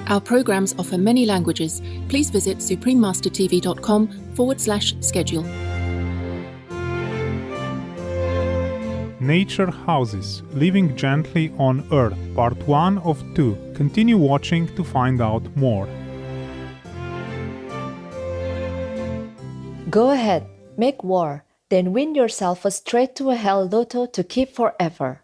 Our programs offer many languages. Please visit suprememastertv.com/schedule. Nature Houses, Living Gently on Earth, Part 1 of 2. Continue watching to find out more. Go ahead, make war, then win yourself a straight to a hell lotto to keep forever.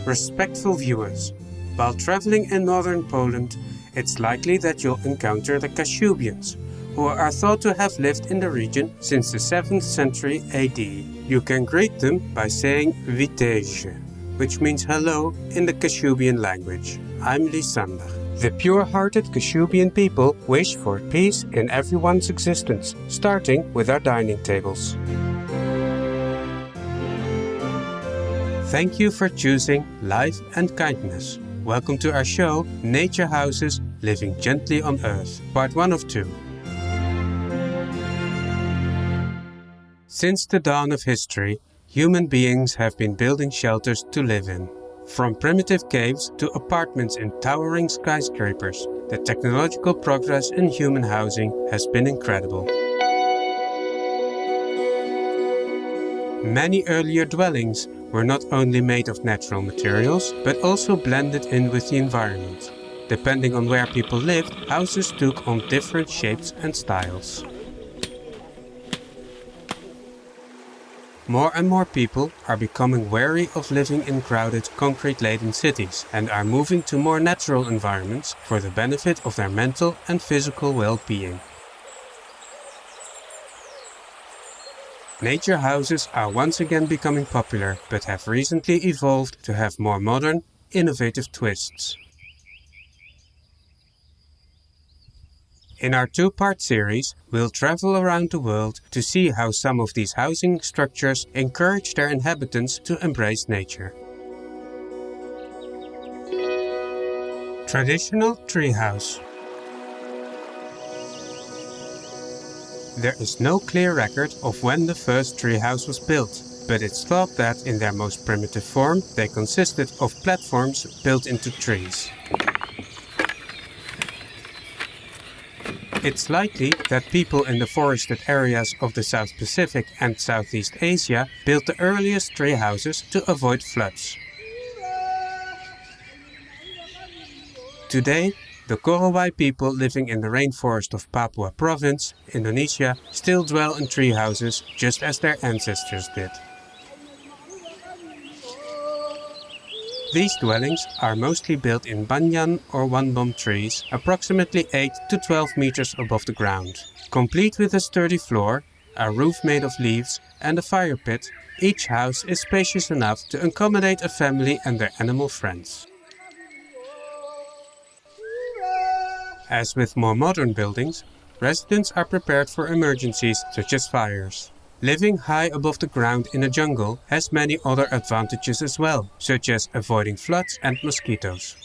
Respectful viewers, while traveling in northern Poland, it's likely that you'll encounter the Kashubians, who are thought to have lived in the region since the 7th century AD. You can greet them by saying Witajcie, which means hello in the Kashubian language. I'm Lysander. The pure-hearted Kashubian people wish for peace in everyone's existence, starting with our dining tables. Thank you for choosing life and kindness. Welcome to our show, Nature Houses, Living Gently on Earth, Part 1 of 2. Since the dawn of history, human beings have been building shelters to live in. From primitive caves to apartments in towering skyscrapers, the technological progress in human housing has been incredible. Many earlier dwellings were not only made of natural materials, but also blended in with the environment. Depending on where people lived, houses took on different shapes and styles. More and more people are becoming wary of living in crowded, concrete-laden cities and are moving to more natural environments for the benefit of their mental and physical well-being. Nature houses are once again becoming popular, but have recently evolved to have more modern, innovative twists. In our two-part series, we'll travel around the world to see how some of these housing structures encourage their inhabitants to embrace nature. Traditional treehouse. There is no clear record of when the first treehouse was built, but it's thought that in their most primitive form they consisted of platforms built into trees. It's likely that people in the forested areas of the South Pacific and Southeast Asia built the earliest tree houses to avoid floods. Today, the Korowai people living in the rainforest of Papua Province, Indonesia, still dwell in tree houses just as their ancestors did. These dwellings are mostly built in banyan or one-bomb trees, approximately 8 to 12 meters above the ground. Complete with a sturdy floor, a roof made of leaves and a fire pit, each house is spacious enough to accommodate a family and their animal friends. As with more modern buildings, residents are prepared for emergencies such as fires. Living high above the ground in a jungle has many other advantages as well, such as avoiding floods and mosquitoes.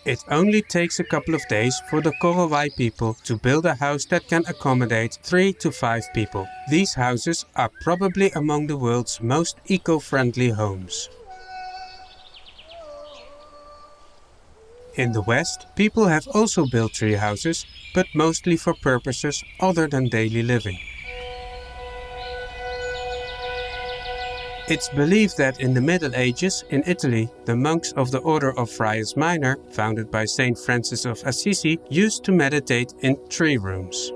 It only takes a couple of days for the Korowai people to build a house that can accommodate 3 to 5 people. These houses are probably among the world's most eco-friendly homes. In the West, people have also built tree houses, but mostly for purposes other than daily living. It's believed that in the Middle Ages in Italy, the monks of the Order of Friars Minor, founded by Saint Francis of Assisi, used to meditate in tree rooms.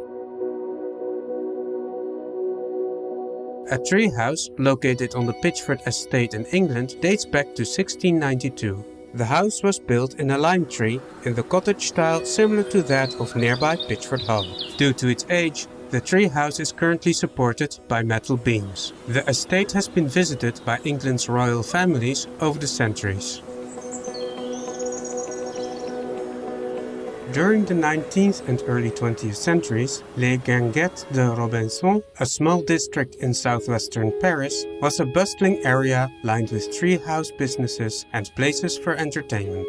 A tree house, located on the Pitchford estate in England, dates back to 1692. The house was built in a lime tree in the cottage style similar to that of nearby Pitchford Hall. Due to its age, the tree house is currently supported by metal beams. The estate has been visited by England's royal families over the centuries. During the 19th and early 20th centuries, Les Guinguettes de Robinson, a small district in southwestern Paris, was a bustling area lined with treehouse businesses and places for entertainment.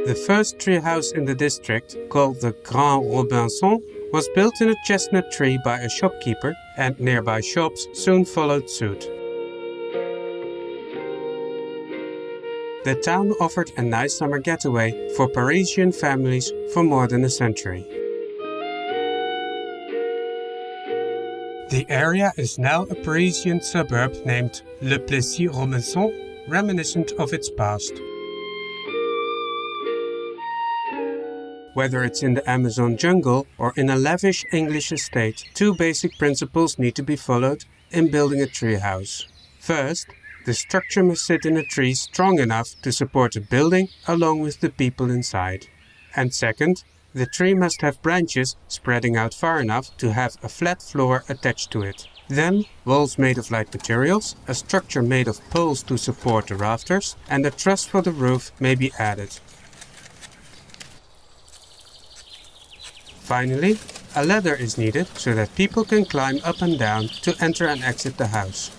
The first treehouse in the district, called the Grand Robinson, was built in a chestnut tree by a shopkeeper, and nearby shops soon followed suit. The town offered a nice summer getaway for Parisian families for more than a century. The area is now a Parisian suburb named Le Plessis-Robinson, reminiscent of its past. Whether it's in the Amazon jungle or in a lavish English estate, two basic principles need to be followed in building a treehouse. First, the structure must sit in a tree strong enough to support a building along with the people inside. And second, the tree must have branches spreading out far enough to have a flat floor attached to it. Then, walls made of light materials, a structure made of poles to support the rafters, and a truss for the roof may be added. Finally, a ladder is needed so that people can climb up and down to enter and exit the house.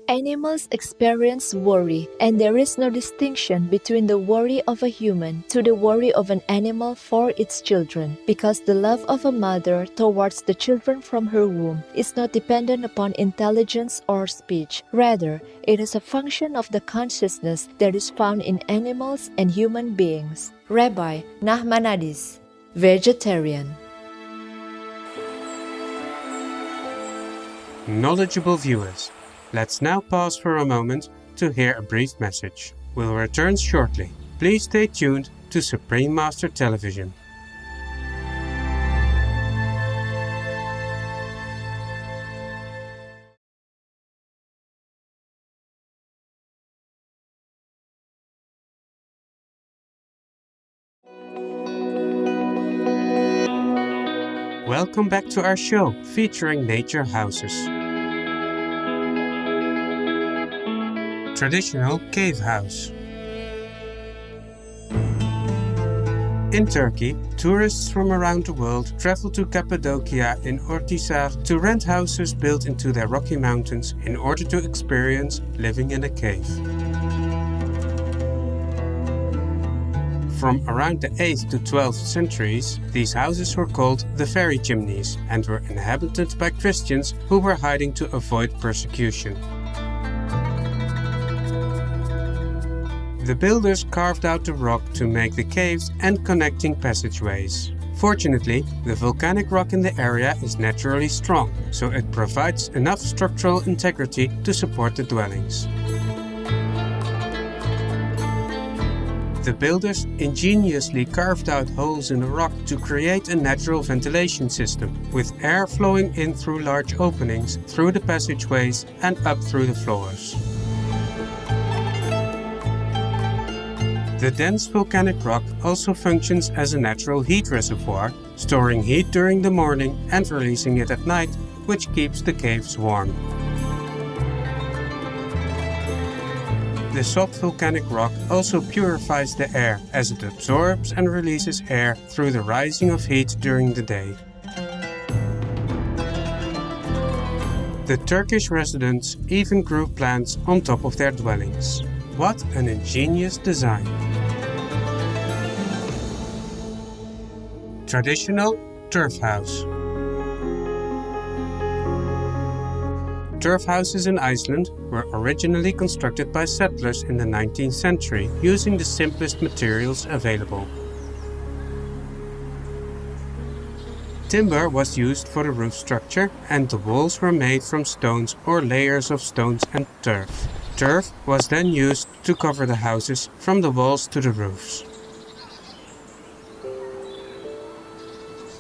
Animals experience worry, and there is no distinction between the worry of a human to the worry of an animal for its children, because the love of a mother towards the children from her womb is not dependent upon intelligence or speech. Rather, it is a function of the consciousness that is found in animals and human beings. Rabbi Nachmanides, vegetarian. Knowledgeable viewers, let's now pause for a moment to hear a brief message. We'll return shortly. Please stay tuned to Supreme Master Television. Welcome back to our show featuring nature houses. Traditional cave house. In Turkey, tourists from around the world travel to Cappadocia in Ortisar to rent houses built into their rocky mountains in order to experience living in a cave. From around the 8th to 12th centuries, these houses were called the fairy chimneys and were inhabited by Christians who were hiding to avoid persecution. The builders carved out the rock to make the caves and connecting passageways. Fortunately, the volcanic rock in the area is naturally strong, so it provides enough structural integrity to support the dwellings. The builders ingeniously carved out holes in the rock to create a natural ventilation system, with air flowing in through large openings through the passageways and up through the floors. The dense volcanic rock also functions as a natural heat reservoir, storing heat during the morning and releasing it at night, which keeps the caves warm. The soft volcanic rock also purifies the air as it absorbs and releases air through the rising of heat during the day. The Turkish residents even grew plants on top of their dwellings. What an ingenious design! Traditional turf house. Turf houses in Iceland were originally constructed by settlers in the 19th century using the simplest materials available. Timber was used for the roof structure and the walls were made from stones or layers of stones and turf. Turf was then used to cover the houses from the walls to the roofs.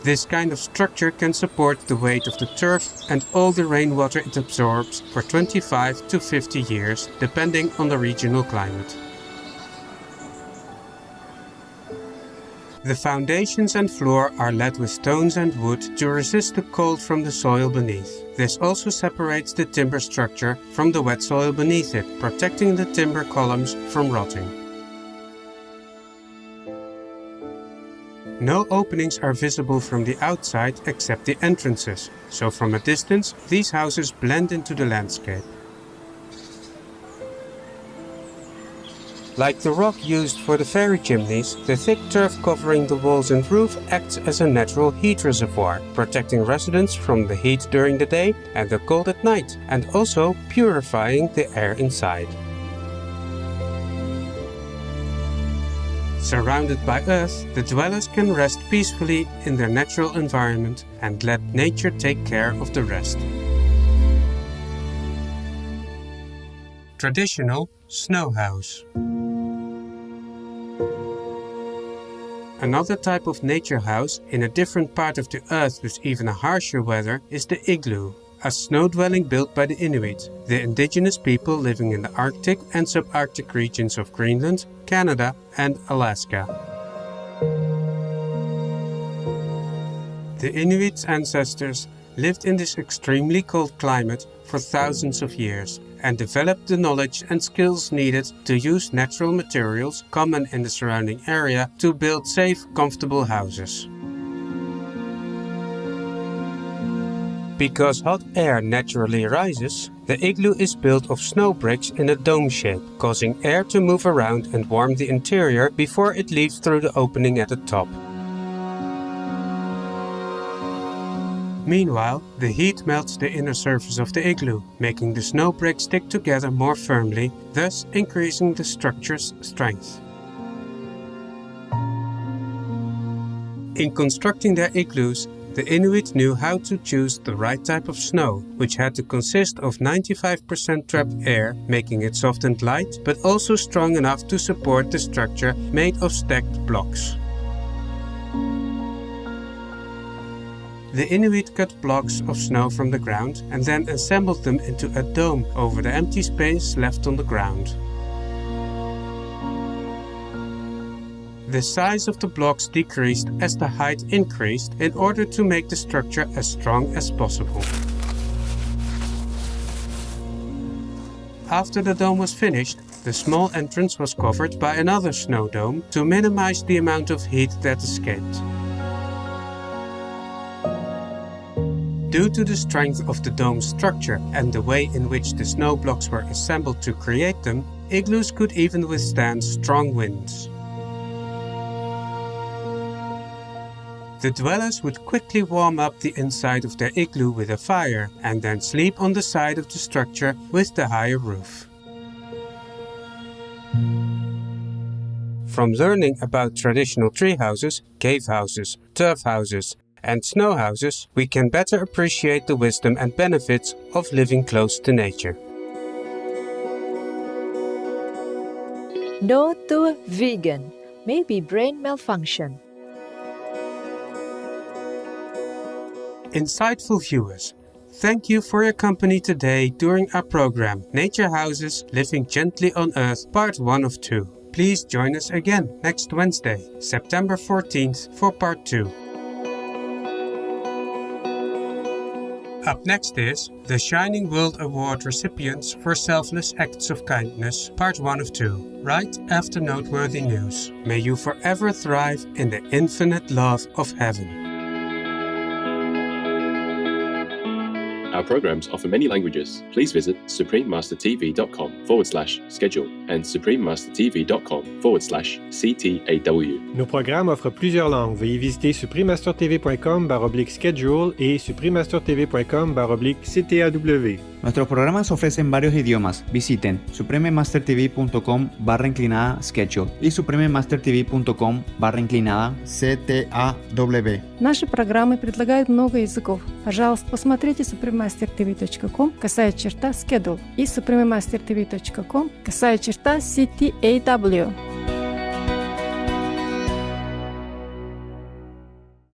This kind of structure can support the weight of the turf and all the rainwater it absorbs for 25 to 50 years, depending on the regional climate. The foundations and floor are laid with stones and wood to resist the cold from the soil beneath. This also separates the timber structure from the wet soil beneath it, protecting the timber columns from rotting. No openings are visible from the outside except the entrances, so from a distance these houses blend into the landscape. Like the rock used for the fairy chimneys, the thick turf covering the walls and roof acts as a natural heat reservoir, protecting residents from the heat during the day and the cold at night, and also purifying the air inside. Surrounded by earth, the dwellers can rest peacefully in their natural environment and let nature take care of the rest. Traditional snow house. Another type of nature house in a different part of the earth with even a harsher weather is the igloo, a snow dwelling built by the Inuit, the indigenous people living in the Arctic and subarctic regions of Greenland, Canada and Alaska. The Inuits' ancestors lived in this extremely cold climate for thousands of years and developed the knowledge and skills needed to use natural materials common in the surrounding area to build safe, comfortable houses. Because hot air naturally rises, the igloo is built of snow bricks in a dome shape, causing air to move around and warm the interior before it leaves through the opening at the top. Meanwhile, the heat melts the inner surface of the igloo, making the snow bricks stick together more firmly, thus increasing the structure's strength. In constructing their igloos, the Inuit knew how to choose the right type of snow, which had to consist of 95% trapped air, making it soft and light, but also strong enough to support the structure made of stacked blocks. The Inuit cut blocks of snow from the ground and then assembled them into a dome over the empty space left on the ground. The size of the blocks decreased as the height increased in order to make the structure as strong as possible. After the dome was finished, the small entrance was covered by another snow dome to minimize the amount of heat that escaped. Due to the strength of the dome's structure and the way in which the snow blocks were assembled to create them, igloos could even withstand strong winds. The dwellers would quickly warm up the inside of their igloo with a fire and then sleep on the side of the structure with the higher roof. From learning about traditional tree houses, cave houses, turf houses, and snow houses, we can better appreciate the wisdom and benefits of living close to nature. No to vegan, maybe brain malfunction. Insightful viewers, thank you for your company today during our program Nature Houses Living Gently on Earth Part 1 of 2. Please join us again next Wednesday, September 14th for Part 2. Up next is the Shining World Award recipients for selfless acts of kindness, Part 1 of 2, right after noteworthy news. May you forever thrive in the infinite love of heaven. Our programs offer many languages. Please visit suprememastertv.com/schedule and suprememastertv.com/CTAW. Nos programmes offrent plusieurs langues. Veuillez visiter suprememastertv.com/schedule y suprememastertv.com/CTAW. Nuestros programas ofrecen varios idiomas. Visiten suprememastertv.com/schedule y suprememastertv.com/CTAW. Наши программы предлагают много языков. Пожалуйста, посмотрите suprememastertv.com/schedule и suprememastertv.com/CTAW.